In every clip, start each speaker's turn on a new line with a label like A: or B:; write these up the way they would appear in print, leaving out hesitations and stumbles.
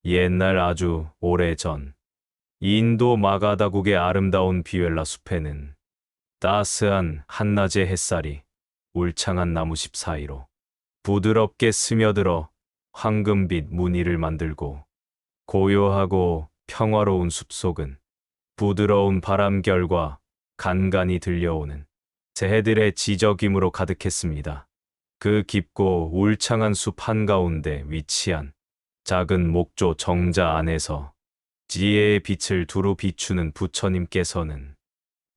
A: 옛날 아주 오래전 인도 마가다국의 아름다운 비웰라 숲에는 따스한 한낮의 햇살이 울창한 나무숲 사이로 부드럽게 스며들어 황금빛 무늬를 만들고 고요하고 평화로운 숲속은 부드러운 바람결과 간간이 들려오는 새해들의 지저귀으로 가득했습니다. 그 깊고 울창한 숲 한가운데 위치한 작은 목조 정자 안에서 지혜의 빛을 두루 비추는 부처님께서는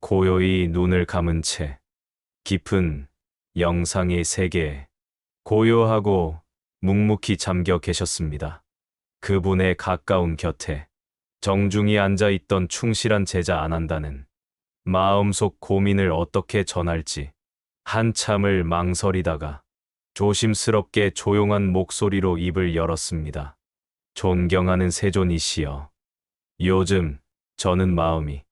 A: 고요히 눈을 감은 채 깊은 영상의 세계에 고요하고 묵묵히 잠겨 계셨습니다. 그분의 가까운 곁에 정중히 앉아 있던 충실한 제자 아난다는 마음속 고민을 어떻게 전할지 한참을 망설이다가 조심스럽게 조용한 목소리로 입을 열었습니다. 존경하는 세존이시여, 요즘 저는 마음이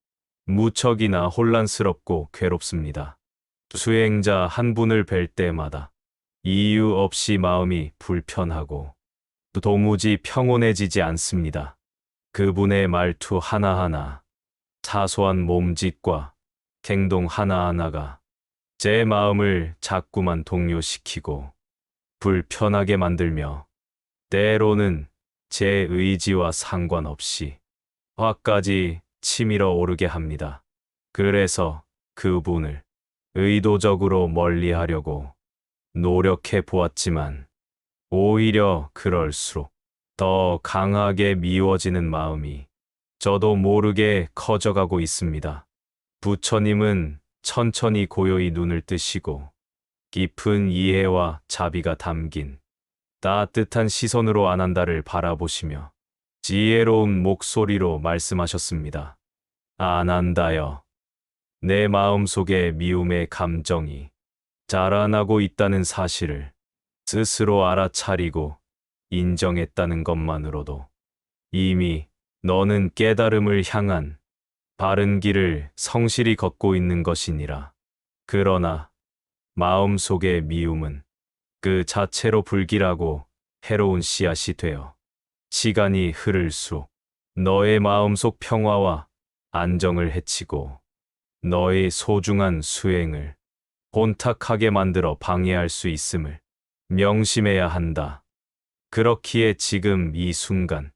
A: 무척이나 혼란스럽고 괴롭습니다. 수행자 한 분을 뵐 때마다 이유 없이 마음이 불편하고 도무지 평온해지지 않습니다. 그분의 말투 하나하나, 사소한 몸짓과 행동 하나하나가 제 마음을 자꾸만 동요시키고 불편하게 만들며 때로는 제 의지와 상관없이 화까지 치밀어 오르게 합니다. 그래서 그분을 의도적으로 멀리하려고 노력해 보았지만 오히려 그럴수록 더 강하게 미워지는 마음이 저도 모르게 커져가고 있습니다. 부처님은 천천히 고요히 눈을 뜨시고 깊은 이해와 자비가 담긴 따뜻한 시선으로 아난다를 바라보시며 지혜로운 목소리로 말씀하셨습니다. 아난다여, 내 마음속에 미움의 감정이 자라나고 있다는 사실을 스스로 알아차리고 인정했다는 것만으로도 이미 너는 깨달음을 향한 바른 길을 성실히 걷고 있는 것이니라. 그러나 마음속의 미움은 그 자체로 불길하고 해로운 씨앗이 되어 시간이 흐를수록 너의 마음속 평화와 안정을 해치고 너의 소중한 수행을 혼탁하게 만들어 방해할 수 있음을 명심해야 한다. 그렇기에 지금 이 순간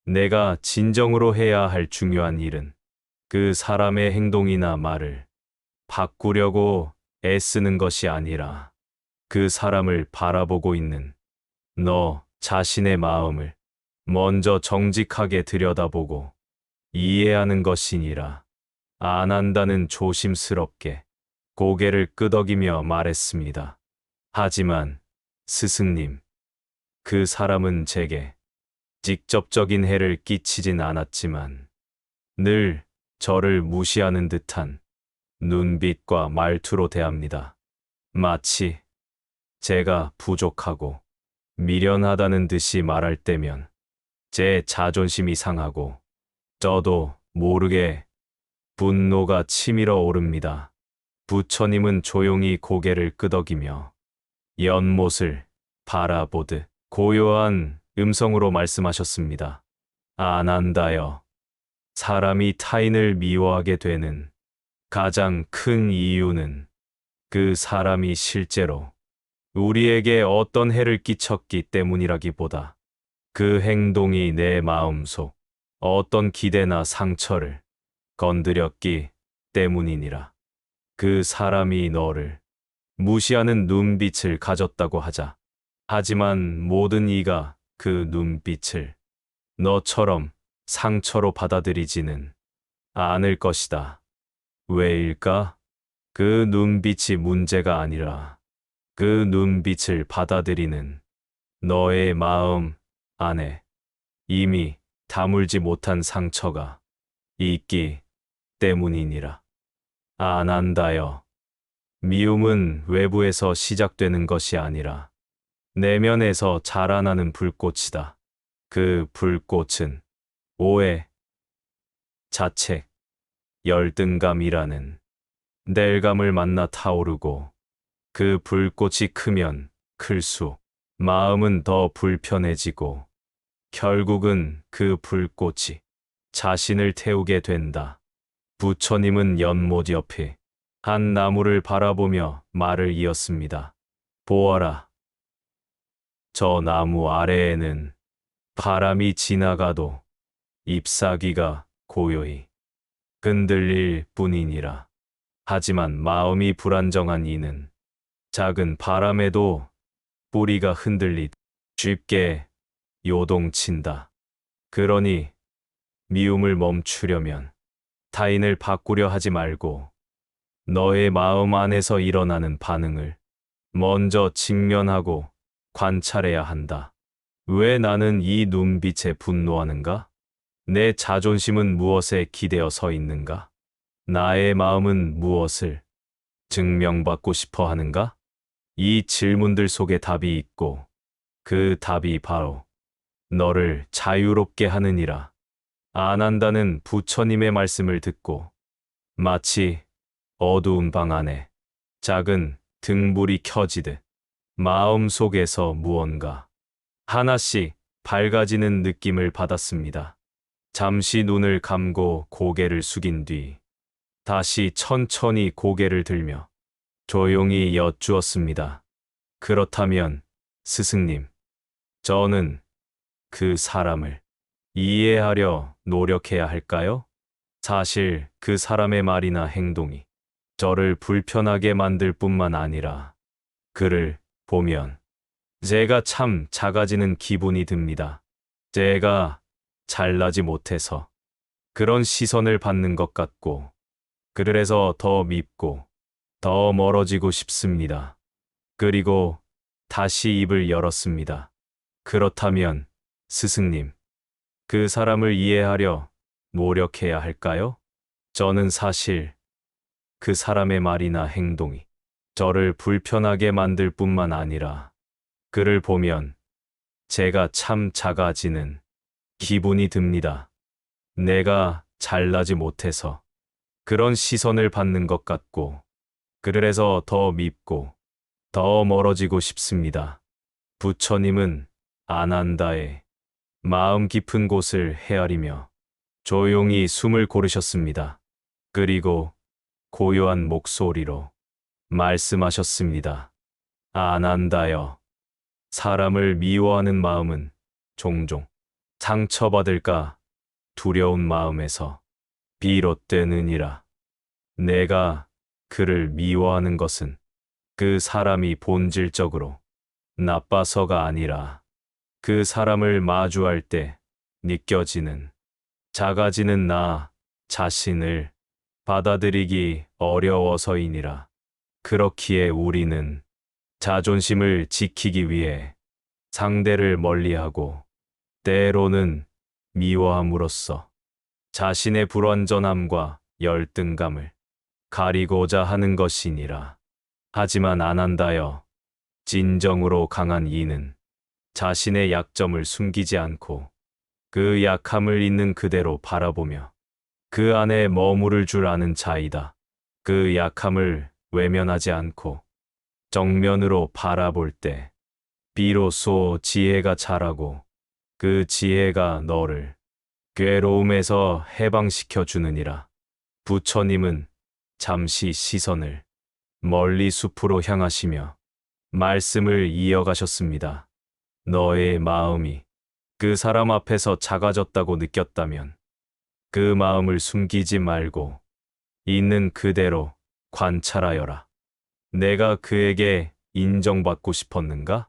A: 내가 진정으로 해야 할 중요한 일은 그 사람의 행동이나 말을 바꾸려고 애쓰는 것이 아니라 그 사람을 바라보고 있는 너 자신의 마음을 먼저 정직하게 들여다보고 이해하는 것이니라. 아난다는 조심스럽게 고개를 끄덕이며 말했습니다. 하지만 스승님, 그 사람은 제게 직접적인 해를 끼치진 않았지만 늘 저를 무시하는 듯한 눈빛과 말투로 대합니다. 마치 제가 부족하고 미련하다는 듯이 말할 때면 제 자존심이 상하고 저도 모르게 분노가 치밀어 오릅니다. 부처님은 조용히 고개를 끄덕이며 연못을 바라보듯 고요한 음성으로 말씀하셨습니다. 아난다여, 사람이 타인을 미워하게 되는 가장 큰 이유는 그 사람이 실제로 우리에게 어떤 해를 끼쳤기 때문이라기보다 그 행동이 내 마음속 어떤 기대나 상처를 건드렸기 때문이니라. 그 사람이 너를 무시하는 눈빛을 가졌다고 하자. 하지만 모든 이가 그 눈빛을 너처럼 상처로 받아들이지는 않을 것이다. 왜일까? 그 눈빛이 문제가 아니라 그 눈빛을 받아들이는 너의 마음 안에 이미 다물지 못한 상처가 있기 때문이니라. 아난다여, 미움은 외부에서 시작되는 것이 아니라 내면에서 자라나는 불꽃이다. 그 불꽃은 오해, 자책, 열등감이라는 넬감을 만나 타오르고 그 불꽃이 크면 클수록 마음은 더 불편해지고 결국은 그 그 불꽃이 자신을 태우게 된다. 부처님은 연못 옆에 한 나무를 바라보며 말을 이었습니다. 보아라. 저 나무 아래에는 바람이 지나가도 잎사귀가 고요히 흔들릴 뿐이니라. 하지만 마음이 불안정한 이는 작은 바람에도 뿌리가 흔들리듯 쉽게 요동친다. 그러니 미움을 멈추려면 타인을 바꾸려 하지 말고 너의 마음 안에서 일어나는 반응을 먼저 직면하고 관찰해야 한다. 왜 나는 이 눈빛에 분노하는가? 내 자존심은 무엇에 기대어 서 있는가? 나의 마음은 무엇을 증명받고 싶어 하는가? 이 질문들 속에 답이 있고 그 답이 바로 너를 자유롭게 하느니라. 안 한다는 부처님의 말씀을 듣고 마치 어두운 방 안에 작은 등불이 켜지듯 마음 속에서 무언가 하나씩 밝아지는 느낌을 받았습니다. 잠시 눈을 감고 고개를 숙인 뒤 다시 천천히 고개를 들며 조용히 여쭈었습니다. 그렇다면 스승님, 저는 그 사람을 이해하려 노력해야 할까요? 사실 그 사람의 말이나 행동이 저를 불편하게 만들 뿐만 아니라 그를 보면 제가 참 작아지는 기분이 듭니다. 제가 잘나지 못해서 그런 시선을 받는 것 같고 그래서 더 밉고 더 멀어지고 싶습니다. 그리고 다시 입을 열었습니다. 그렇다면 스승님, 그 사람을 이해하려 노력해야 할까요? 저는 사실 그 사람의 말이나 행동이 저를 불편하게 만들 뿐만 아니라 그를 보면 제가 참 작아지는 기분이 듭니다. 내가 잘나지 못해서 그런 시선을 받는 것 같고 그래서 더 밉고 더 멀어지고 싶습니다. 부처님은 아난다의 마음 깊은 곳을 헤아리며 조용히 숨을 고르셨습니다. 그리고 고요한 목소리로 말씀하셨습니다. 아난다여, 사람을 미워하는 마음은 종종 상처받을까 두려운 마음에서 비롯되느니라. 내가 그를 미워하는 것은 그 사람이 본질적으로 나빠서가 아니라 그 사람을 마주할 때 느껴지는 작아지는 나 자신을 받아들이기 어려워서이니라. 그렇기에 우리는 자존심을 지키기 위해 상대를 멀리하고 때로는 미워함으로써 자신의 불완전함과 열등감을 가리고자 하는 것이니라. 하지만 아난다여, 진정으로 강한 이는 자신의 약점을 숨기지 않고 그 약함을 있는 그대로 바라보며 그 안에 머무를 줄 아는 자이다. 그 약함을 외면하지 않고 정면으로 바라볼 때 비로소 지혜가 자라고 그 지혜가 너를 괴로움에서 해방시켜 주느니라. 부처님은 잠시 시선을 멀리 숲으로 향하시며 말씀을 이어가셨습니다. 너의 마음이 그 사람 앞에서 작아졌다고 느꼈다면 그 마음을 숨기지 말고 있는 그대로 관찰하여라. 내가 그에게 인정받고 싶었는가?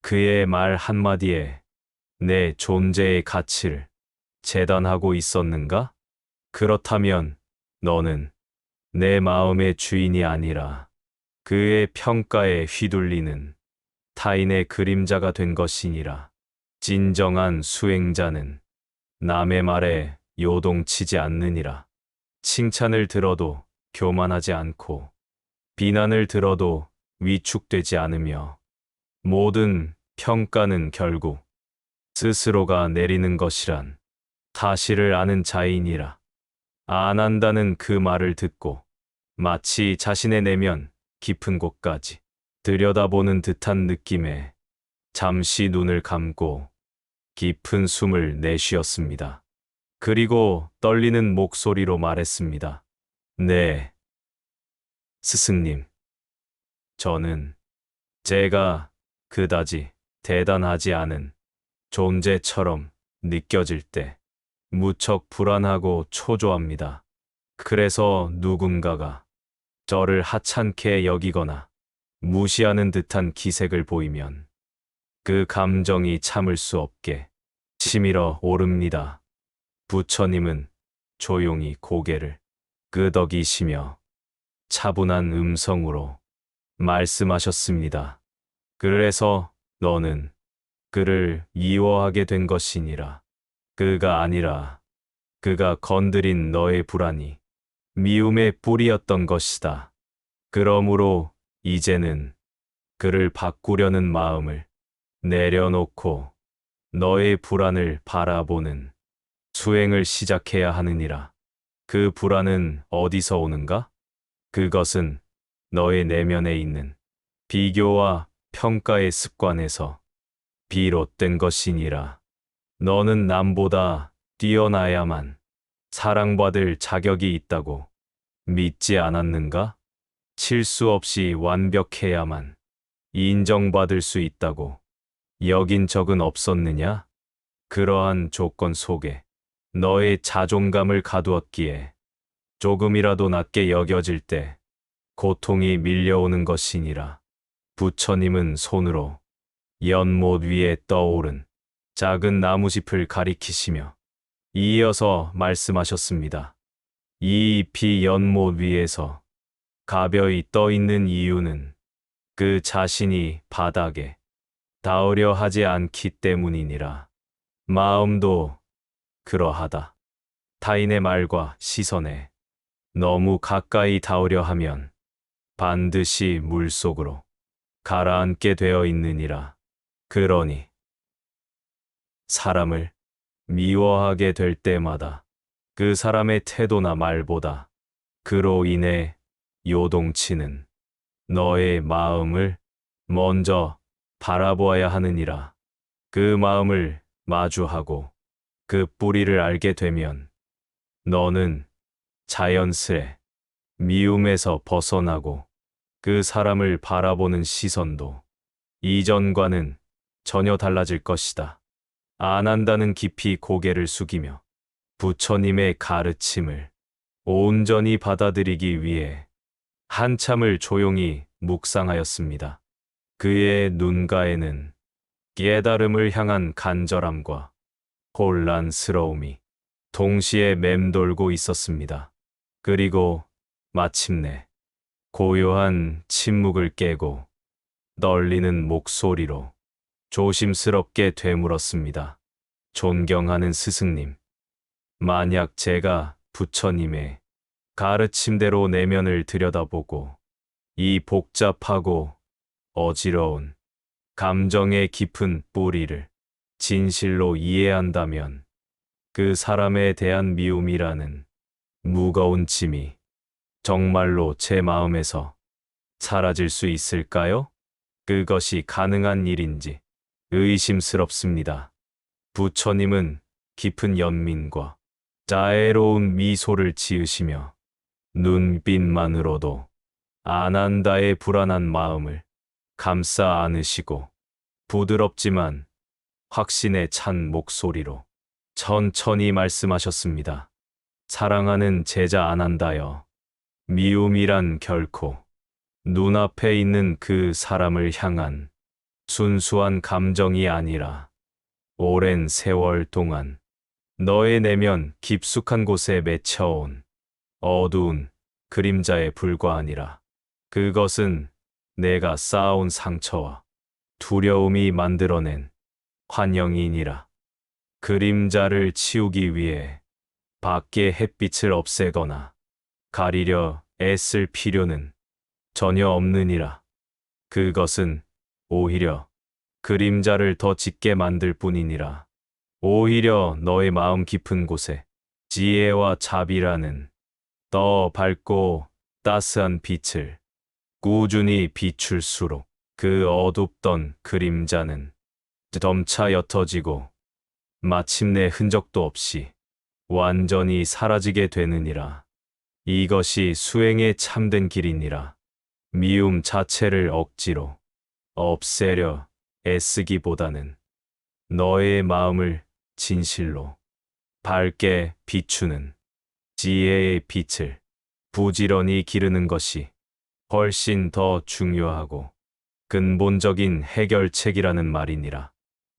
A: 그의 말 한마디에 내 존재의 가치를 재단하고 있었는가? 그렇다면 너는 내 마음의 주인이 아니라 그의 평가에 휘둘리는 타인의 그림자가 된 것이니라. 진정한 수행자는 남의 말에 요동치지 않느니라. 칭찬을 들어도 교만하지 않고 비난을 들어도 위축되지 않으며 모든 평가는 결국 스스로가 내리는 것이란 사실을 아는 자이니라. 안 한다는 그 말을 듣고 마치 자신의 내면 깊은 곳까지 들여다보는 듯한 느낌에 잠시 눈을 감고 깊은 숨을 내쉬었습니다. 그리고 떨리는 목소리로 말했습니다. 네, 스승님. 저는 제가 그다지 대단하지 않은 존재처럼 느껴질 때 무척 불안하고 초조합니다. 그래서 누군가가 저를 하찮게 여기거나 무시하는 듯한 기색을 보이면 그 감정이 참을 수 없게 치밀어 오릅니다. 부처님은 조용히 고개를 끄덕이시며 차분한 음성으로 말씀하셨습니다. 그래서 너는 그를 미워하게 된 것이니라. 그가 아니라 그가 건드린 너의 불안이 미움의 뿌리였던 것이다. 그러므로 이제는 그를 바꾸려는 마음을 내려놓고 너의 불안을 바라보는 수행을 시작해야 하느니라. 그 불안은 어디서 오는가? 그것은 너의 내면에 있는 비교와 평가의 습관에서 비롯된 것이니라. 너는 남보다 뛰어나야만 사랑받을 자격이 있다고 믿지 않았는가? 실수 없이 완벽해야만 인정받을 수 있다고 여긴 적은 없었느냐? 그러한 조건 속에 너의 자존감을 가두었기에 조금이라도 낮게 여겨질 때 고통이 밀려오는 것이니라. 부처님은 손으로 연못 위에 떠오른 작은 나무짚을 가리키시며 이어서 말씀하셨습니다. 이 잎이 연못 위에서 가벼이 떠 있는 이유는 그 자신이 바닥에 닿으려 하지 않기 때문이니라. 마음도 그러하다. 타인의 말과 시선에 너무 가까이 닿으려 하면 반드시 물속으로 가라앉게 되어 있느니라. 그러니 사람을 미워하게 될 때마다 그 사람의 태도나 말보다 그로 인해 요동치는 너의 마음을 먼저 바라보아야 하느니라. 그 마음을 마주하고 그 뿌리를 알게 되면 너는 자연스레 미움에서 벗어나고 그 사람을 바라보는 시선도 이전과는 전혀 달라질 것이다. 안 한다는 깊이 고개를 숙이며 부처님의 가르침을 온전히 받아들이기 위해 한참을 조용히 묵상하였습니다. 그의 눈가에는 깨달음을 향한 간절함과 혼란스러움이 동시에 맴돌고 있었습니다. 그리고 마침내 고요한 침묵을 깨고 떨리는 목소리로 조심스럽게 되물었습니다. 존경하는 스승님, 만약 제가 부처님의 가르침대로 내면을 들여다보고 이 복잡하고 어지러운 감정의 깊은 뿌리를 진실로 이해한다면 그 사람에 대한 미움이라는 무거운 짐이 정말로 제 마음에서 사라질 수 있을까요? 그것이 가능한 일인지 의심스럽습니다. 부처님은 깊은 연민과 자애로운 미소를 지으시며 눈빛만으로도 아난다의 불안한 마음을 감싸 안으시고 부드럽지만 확신에 찬 목소리로 천천히 말씀하셨습니다. 사랑하는 제자 아난다여, 미움이란 결코 눈앞에 있는 그 사람을 향한 순수한 감정이 아니라 오랜 세월 동안 너의 내면 깊숙한 곳에 맺혀온 어두운 그림자에 불과하니라. 그것은 내가 쌓아온 상처와 두려움이 만들어낸 환영이니라. 그림자를 치우기 위해 밖의 햇빛을 없애거나 가리려 애쓸 필요는 전혀 없느니라. 그것은 오히려 그림자를 더 짙게 만들 뿐이니라. 오히려 너의 마음 깊은 곳에 지혜와 자비라는 더 밝고 따스한 빛을 꾸준히 비출수록 그 어둡던 그림자는 점차 옅어지고 마침내 흔적도 없이 완전히 사라지게 되느니라. 이것이 수행의 참된 길이니라. 미움 자체를 억지로 없애려 애쓰기보다는 너의 마음을 진실로 밝게 비추는 지혜의 빛을 부지런히 기르는 것이 훨씬 더 중요하고 근본적인 해결책이라는 말이니라.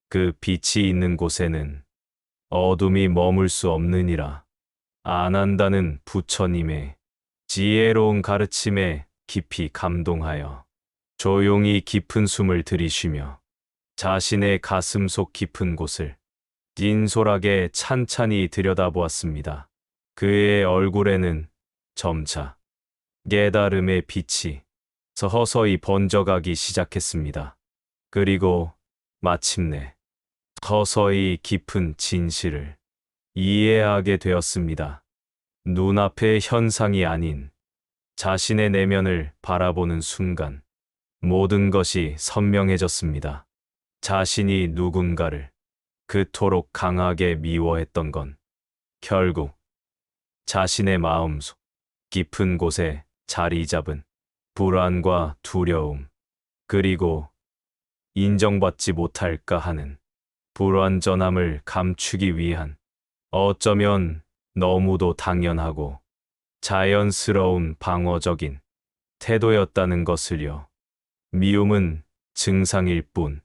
A: 그 빛이 있는 곳에는 어둠이 머물 수 없느니라. 안한다는 부처님의 지혜로운 가르침에 깊이 감동하여 조용히 깊은 숨을 들이쉬며 자신의 가슴 속 깊은 곳을 진솔하게 찬찬히 들여다보았습니다. 그의 얼굴에는 점차 깨달음의 빛이 서서히 번져가기 시작했습니다. 그리고 마침내 서서히 깊은 진실을 이해하게 되었습니다. 눈앞의 현상이 아닌 자신의 내면을 바라보는 순간 모든 것이 선명해졌습니다. 자신이 누군가를 그토록 강하게 미워했던 건 결국 자신의 마음속 깊은 곳에 자리 잡은 불안과 두려움, 그리고 인정받지 못할까 하는 불완전함을 감추기 위한 어쩌면 너무도 당연하고 자연스러운 방어적인 태도였다는 것을요. 미움은 증상일 뿐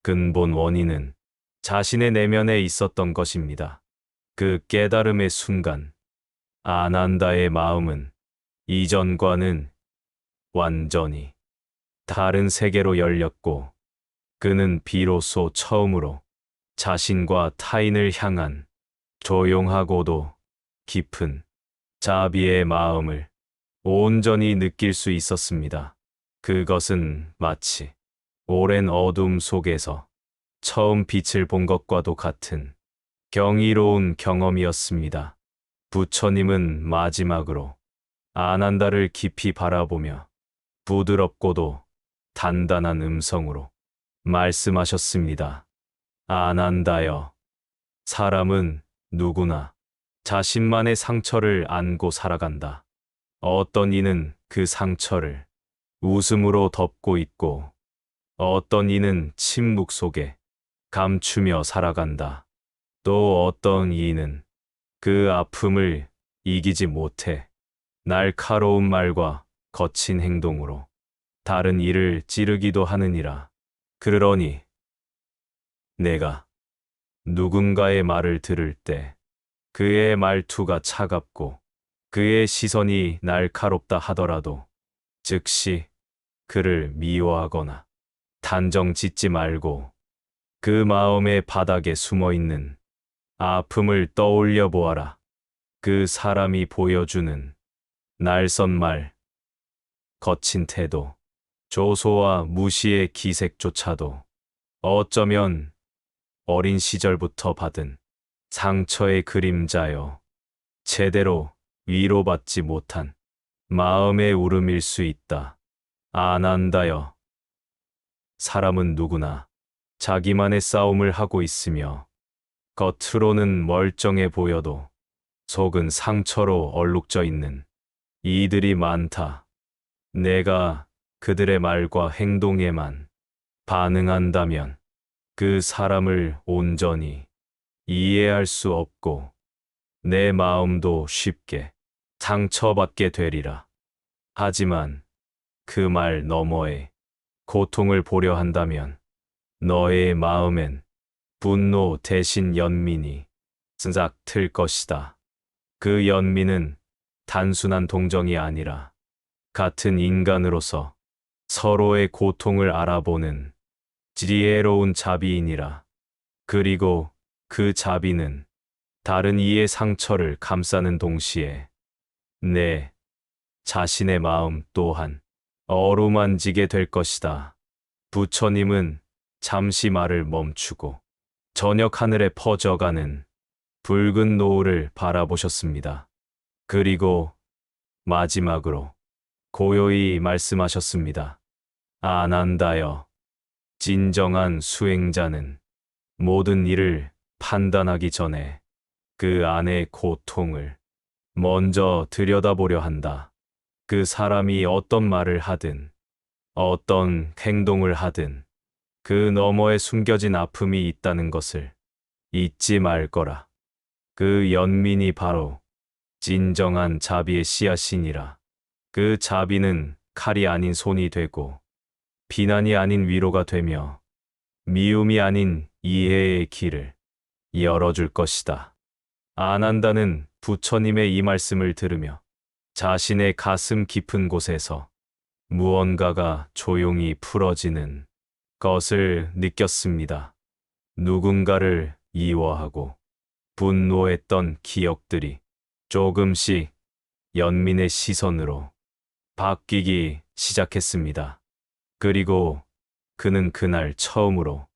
A: 근본 원인은 자신의 내면에 있었던 것입니다. 그 깨달음의 순간 아난다의 마음은 이전과는 완전히 다른 세계로 열렸고 그는 비로소 처음으로 자신과 타인을 향한 조용하고도 깊은 자비의 마음을 온전히 느낄 수 있었습니다. 그것은 마치 오랜 어둠 속에서 처음 빛을 본 것과도 같은 경이로운 경험이었습니다. 부처님은 마지막으로 아난다를 깊이 바라보며 부드럽고도 단단한 음성으로 말씀하셨습니다. 아난다여, 사람은 누구나 자신만의 상처를 안고 살아간다. 어떤 이는 그 상처를 웃음으로 덮고 있고 어떤 이는 침묵 속에 감추며 살아간다. 또 어떤 이는 그 아픔을 이기지 못해 날카로운 말과 거친 행동으로 다른 이를 찌르기도 하느니라. 그러니 내가 누군가의 말을 들을 때 그의 말투가 차갑고 그의 시선이 날카롭다 하더라도 즉시 그를 미워하거나 단정 짓지 말고 그 마음의 바닥에 숨어 있는 아픔을 떠올려 보아라. 그 사람이 보여주는 날선 말, 거친 태도, 조소와 무시의 기색조차도 어쩌면 어린 시절부터 받은 상처의 그림자요. 제대로 위로받지 못한 마음의 울음일 수 있다. 아난다여, 사람은 누구나 자기만의 싸움을 하고 있으며 겉으로는 멀쩡해 보여도 속은 상처로 얼룩져 있는 이들이 많다. 내가 그들의 말과 행동에만 반응한다면 그 사람을 온전히 이해할 수 없고 내 마음도 쉽게 상처받게 되리라. 하지만 그 말 너머에 고통을 보려 한다면 너의 마음엔 분노 대신 연민이 싹 틀 것이다. 그 연민은 단순한 동정이 아니라 같은 인간으로서 서로의 고통을 알아보는 지혜로운 자비이니라. 그리고 그 자비는 다른 이의 상처를 감싸는 동시에 내 자신의 마음 또한 어루만지게 될 것이다. 부처님은 잠시 말을 멈추고 저녁 하늘에 퍼져가는 붉은 노을을 바라보셨습니다. 그리고 마지막으로 고요히 말씀하셨습니다. 아난다여, 진정한 수행자는 모든 일을 판단하기 전에 그 안의 고통을 먼저 들여다보려 한다. 그 사람이 어떤 말을 하든, 어떤 행동을 하든, 그 너머에 숨겨진 아픔이 있다는 것을 잊지 말 거라. 그 연민이 바로 진정한 자비의 씨앗이니라. 그 자비는 칼이 아닌 손이 되고, 비난이 아닌 위로가 되며, 미움이 아닌 이해의 길을 열어줄 것이다. 아난다는 부처님의 이 말씀을 들으며 자신의 가슴 깊은 곳에서 무언가가 조용히 풀어지는 것을 느꼈습니다. 누군가를 이워하고 분노했던 기억들이 조금씩 연민의 시선으로 바뀌기 시작했습니다. 그리고 그는 그날 처음으로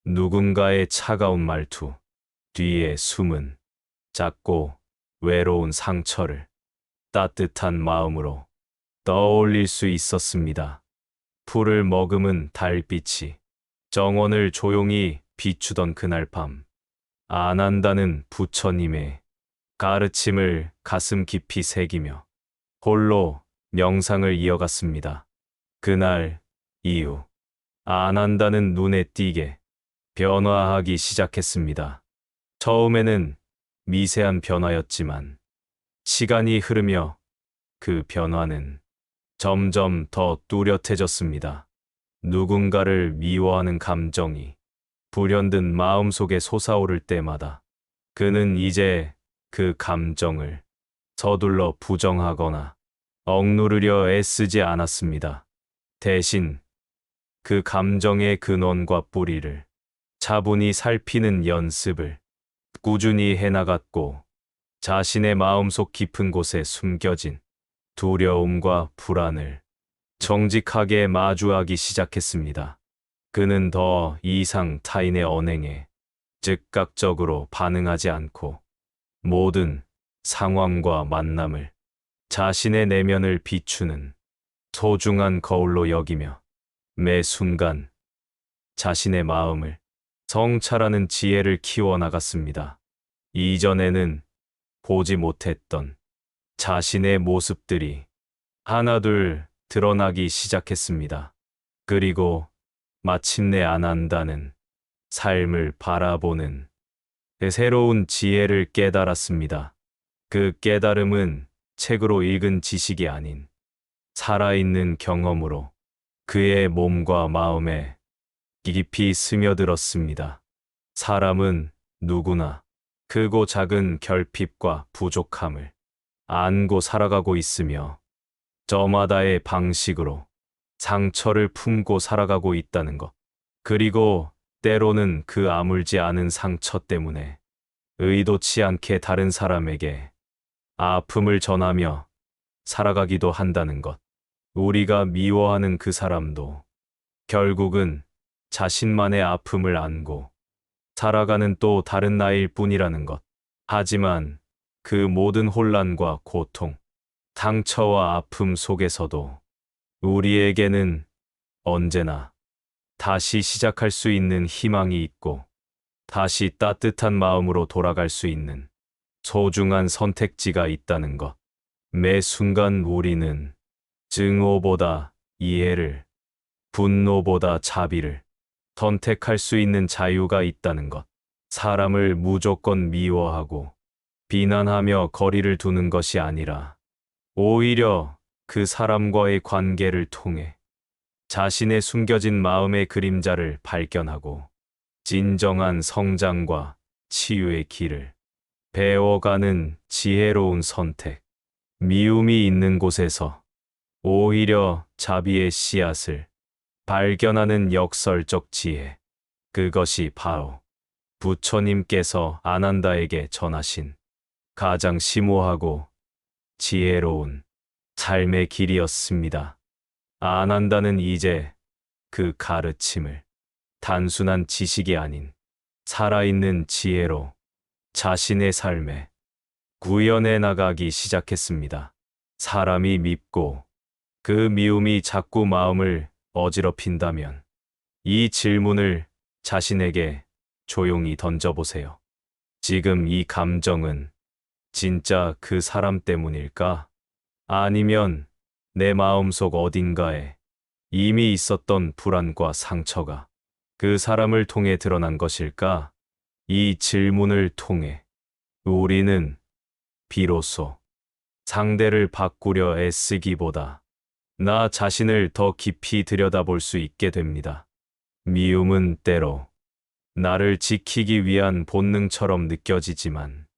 A: 누군가의 차가운 말투 뒤에 숨은 작고 외로운 상처를 따뜻한 마음으로 떠올릴 수 있었습니다. 풀을 머금은 달빛이 정원을 조용히 비추던 그날 밤, 아난다는 부처님의 가르침을 가슴 깊이 새기며 홀로 명상을 이어갔습니다. 그날 이후 아난다는 눈에 띄게 변화하기 시작했습니다. 처음에는 미세한 변화였지만 시간이 흐르며 그 변화는 점점 더 뚜렷해졌습니다. 누군가를 미워하는 감정이 불현듯 마음속에 솟아오를 때마다 그는 이제 그 감정을 서둘러 부정하거나 억누르려 애쓰지 않았습니다. 대신 그 감정의 근원과 뿌리를 차분히 살피는 연습을 꾸준히 해나갔고, 자신의 마음속 깊은 곳에 숨겨진 두려움과 불안을 정직하게 마주하기 시작했습니다. 그는 더 이상 타인의 언행에 즉각적으로 반응하지 않고 모든 상황과 만남을 자신의 내면을 비추는 소중한 거울로 여기며 매 순간 자신의 마음을 성찰하는 지혜를 키워나갔습니다. 이전에는 보지 못했던 자신의 모습들이 하나둘 드러나기 시작했습니다. 그리고 마침내 아난다는 삶을 바라보는 새로운 지혜를 깨달았습니다. 그 깨달음은 책으로 읽은 지식이 아닌 살아있는 경험으로 그의 몸과 마음에 깊이 스며들었습니다. 사람은 누구나 크고 작은 결핍과 부족함을 안고 살아가고 있으며 저마다의 방식으로 상처를 품고 살아가고 있다는 것. 그리고 때로는 그 아물지 않은 상처 때문에 의도치 않게 다른 사람에게 아픔을 전하며 살아가기도 한다는 것. 우리가 미워하는 그 사람도 결국은 자신만의 아픔을 안고 살아가는 또 다른 나일 뿐이라는 것. 하지만 그 모든 혼란과 고통, 상처와 아픔 속에서도 우리에게는 언제나 다시 시작할 수 있는 희망이 있고 다시 따뜻한 마음으로 돌아갈 수 있는 소중한 선택지가 있다는 것. 매 순간 우리는 증오보다 이해를, 분노보다 자비를 선택할 수 있는 자유가 있다는 것. 사람을 무조건 미워하고 비난하며 거리를 두는 것이 아니라 오히려 그 사람과의 관계를 통해 자신의 숨겨진 마음의 그림자를 발견하고 진정한 성장과 치유의 길을 배워가는 지혜로운 선택. 미움이 있는 곳에서 오히려 자비의 씨앗을 발견하는 역설적 지혜. 그것이 바로 부처님께서 아난다에게 전하신 가장 심오하고 지혜로운 삶의 길이었습니다. 아난다는 이제 그 가르침을 단순한 지식이 아닌 살아있는 지혜로 자신의 삶에 구현해 나가기 시작했습니다. 사람이 밉고 그 미움이 자꾸 마음을 어지럽힌다면 이 질문을 자신에게 조용히 던져보세요. 지금 이 감정은 진짜 그 사람 때문일까? 아니면 내 마음속 어딘가에 이미 있었던 불안과 상처가 그 사람을 통해 드러난 것일까? 이 질문을 통해 우리는 비로소 상대를 바꾸려 애쓰기보다 나 자신을 더 깊이 들여다볼 수 있게 됩니다. 미움은 때로 나를 지키기 위한 본능처럼 느껴지지만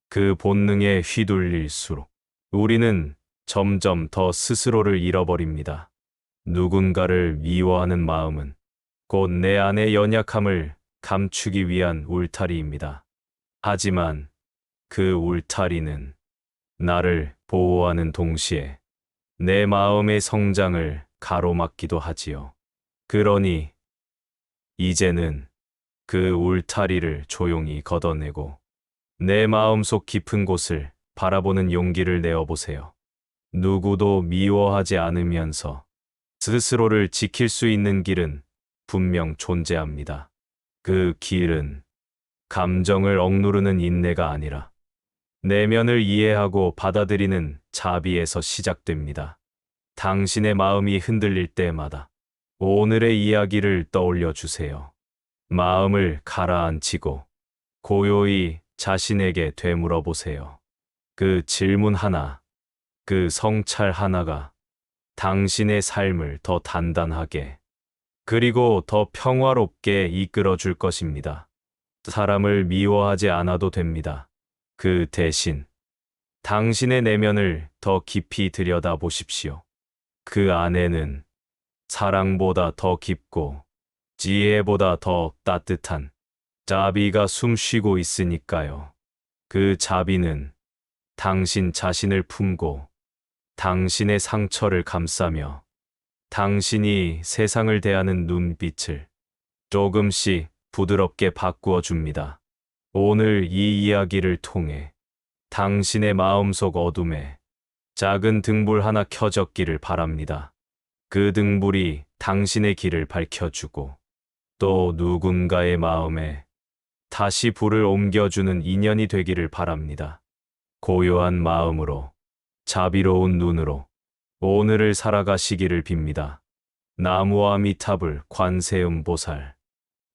A: 그 본능에 휘둘릴수록 우리는 점점 더 스스로를 잃어버립니다. 누군가를 미워하는 마음은 곧 내 안의 연약함을 감추기 위한 울타리입니다. 하지만 그 울타리는 나를 보호하는 동시에 내 마음의 성장을 가로막기도 하지요. 그러니 이제는 그 울타리를 조용히 걷어내고 내 마음속 깊은 곳을 바라보는 용기를 내어보세요. 누구도 미워하지 않으면서 스스로를 지킬 수 있는 길은 분명 존재합니다. 그 길은 감정을 억누르는 인내가 아니라 내면을 이해하고 받아들이는 자비에서 시작됩니다. 당신의 마음이 흔들릴 때마다 오늘의 이야기를 떠올려 주세요. 마음을 가라앉히고 고요히 자신에게 되물어 보세요. 그 질문 하나, 그 성찰 하나가 당신의 삶을 더 단단하게 그리고 더 평화롭게 이끌어 줄 것입니다. 사람을 미워하지 않아도 됩니다. 그 대신 당신의 내면을 더 깊이 들여다 보십시오. 그 안에는 사랑보다 더 깊고 지혜보다 더 따뜻한 자비가 숨쉬고 있으니까요. 그 자비는 당신 자신을 품고 당신의 상처를 감싸며 당신이 세상을 대하는 눈빛을 조금씩 부드럽게 바꾸어 줍니다. 오늘 이 이야기를 통해 당신의 마음속 어둠에 작은 등불 하나 켜졌기를 바랍니다. 그 등불이 당신의 길을 밝혀주고 또 누군가의 마음에 다시 불을 옮겨주는 인연이 되기를 바랍니다. 고요한 마음으로 자비로운 눈으로 오늘을 살아가시기를 빕니다. 나무아미타불 관세음보살